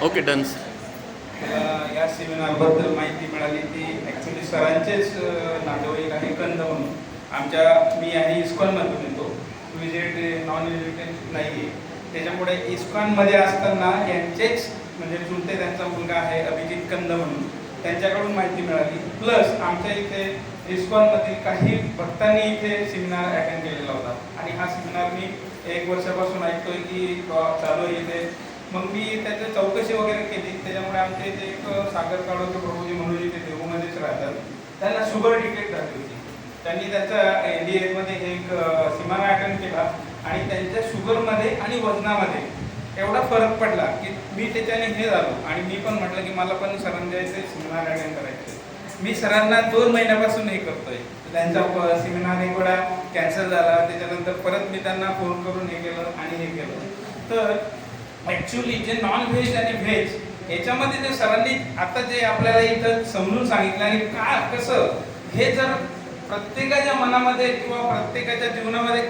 Okay done. मला या सेमिनारबद्दल माहिती मिळाली ती ॲक्च्युली सरांचेच नातेवाईक आहे कंद म्हणून. मी आहे इस्कॉनमधून येतो, व्हिजिट नॉन व्हिजिट नाही आहे. त्याच्यामुळे इस्कॉनमध्ये असताना यांचेच म्हणजे चुलते त्यांचा मुलगा आहे अभिजित कंद म्हणून, त्यांच्याकडून माहिती मिळाली. प्लस आमच्या इथे इस्कॉनमधील काही भक्तांनी इथे सेमिनार अटेंड केलेला होता आणि हा सेमिनार मी 1 वर्षापासून ऐकतोय की चालू आहे इथे. मग मी त्याची चौकशी वगैरे केली. त्याच्यामुळे आमच्या इथे एक सागर काळोखे प्रभूजी म्हणून इथे देऊमध्येच राहतात. त्यांना शुगर डिटेक्ट झाली होती. त्यांनी त्यांच्या NDA-मध्ये एक सेमिनार अटेंड केला आणि त्यांच्या शुगरमध्ये आणि वजनामध्ये एवढा फरक पडला की मी त्याच्याने हे झालो आणि मी पण म्हटलं की मला पण सरांच्या इथे सेमिनार अटेंड करायचे. मी सरांना 2 महिन्यापासून हे करतोय. त्यांचा सेमिनार एक वेळा कॅन्सल झाला, त्याच्यानंतर परत मी त्यांना फोन करून हे केलं आणि हे केलं. तर ॲक्च्युली जे नॉन व्हेज आणि व्हेज याच्यामध्ये जे सरांनी आता जे आपल्याला इथं समजून सांगितलं आणि का कसं हे जर प्रत्येकाच्या मनामध्ये किंवा प्रत्येकाच्या जीवनामध्ये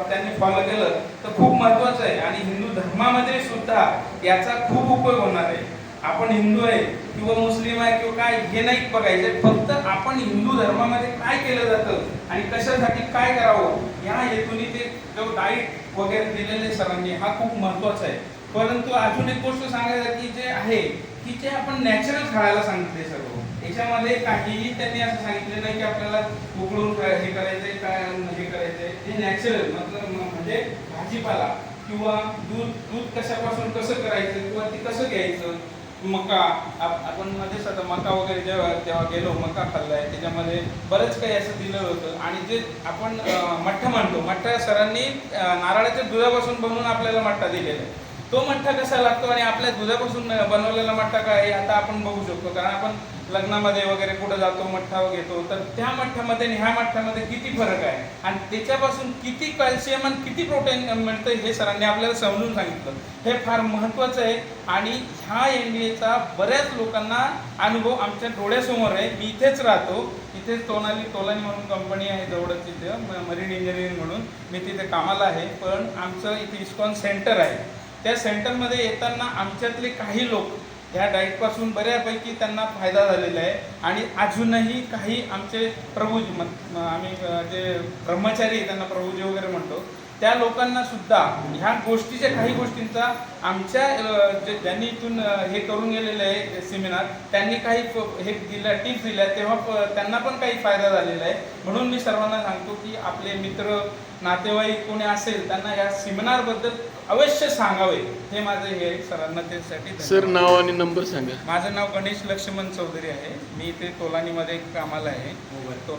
त्यांनी फॉलो केलं तर खूप महत्त्वाचं आहे. आणि हिंदू धर्मामध्ये सुद्धा याचा खूप उपयोग होणार आहे. आपण हिंदू आहे किंवा मुस्लिम आहे किंवा काय हे नाही बघायचं, फक्त आपण हिंदू धर्मामध्ये काय केलं जातं आणि कशासाठी काय करावं या हेतूने ते जो डाईट वगैरे दिलेले सरांनी हा खूप महत्त्वाचा आहे. परंतु अजून एक गोष्ट सांगायचं की जे आहे की जे आपण नॅचरल खायला सांगितले सर्व, याच्यामध्ये काहीही त्यांनी असं सांगितलं नाही की आपल्याला उकळून हे करायचंय काय हे करायचंय. हे नॅचरल म्हणजे भाजीपाला किंवा दूध कशापासून कसं करायचं किंवा ते कसं घ्यायचं. मका आपण मध्येच आता मका वगैरे तेव्हा गेलो, मका खाल्लाय, त्याच्यामध्ये बरंच काही असं दिलं होतं. आणि जे आपण मठ्ठा म्हणतो, मठ्ठा सरांनी नारळाच्या दुधापासून बनवून आपल्याला मठ्ठा दिलेला आहे. तो मठ्ठा कसा लागतो आणि आपल्या दुधापासून बनवलेला मठ्ठा काय आता आपण बघू शकतो. कारण आपण लग्नामध्ये वगैरे कुठं जातो, मठ्ठा घेतो, तर त्या मठ्ठ्यामध्ये आणि ह्या मठ्ठ्यामध्ये किती फरक आहे आणि त्याच्यापासून किती कॅल्शियम आणि किती प्रोटीन मिळतं हे सरांनी आपल्याला समजून सांगितलं. हे फार महत्त्वाचं आहे आणि ह्या NDA-चा बऱ्याच लोकांना अनुभव आमच्या डोळ्यासमोर आहे. मी इथेच राहतो, इथेच तोलानी म्हणून कंपनी आहे जवळच तिथे, मरीन इंजिनिअरिंग म्हणून मी तिथे कामाला आहे. पण आमचं इथे इस्कॉन सेंटर आहे. त्या सेंटरमध्ये येताना आमच्यातले काही लोक ह्या डाईटपासून बऱ्यापैकी त्यांना फायदा झालेला आहे. आणि अजूनही काही आमचे प्रभूजी आम्ही जे ब्रह्मचारी त्यांना प्रभूजी वगैरे म्हणतो, त्या लोकांना सुद्धा ह्या गोष्टीच्या काही गोष्टींचा आमच्या ज्यांनी इथून हे करून गेलेले आहे सेमिनार, त्यांनी काही हे दिल्या टिप्स दिल्या, तेव्हा त्यांना पण काही फायदा झालेला आहे. म्हणून मी सर्वांना सांगतो की आपले मित्र नातेवाईक कोणी असेल त्यांना या सेमिनारबद्दल अवश्य सांगावे. हे माझं हे सरांना त्यासाठी. सर नाव आणि नंबर सांगा. माझं नाव गणेश लक्ष्मण चौधरी आहे. मी इथे तोलानीमध्ये कामाला आहे. तो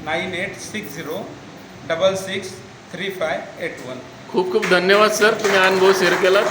9860663581. खूप खूप धन्यवाद सर, तुम्ही अनुभव शेअर केला.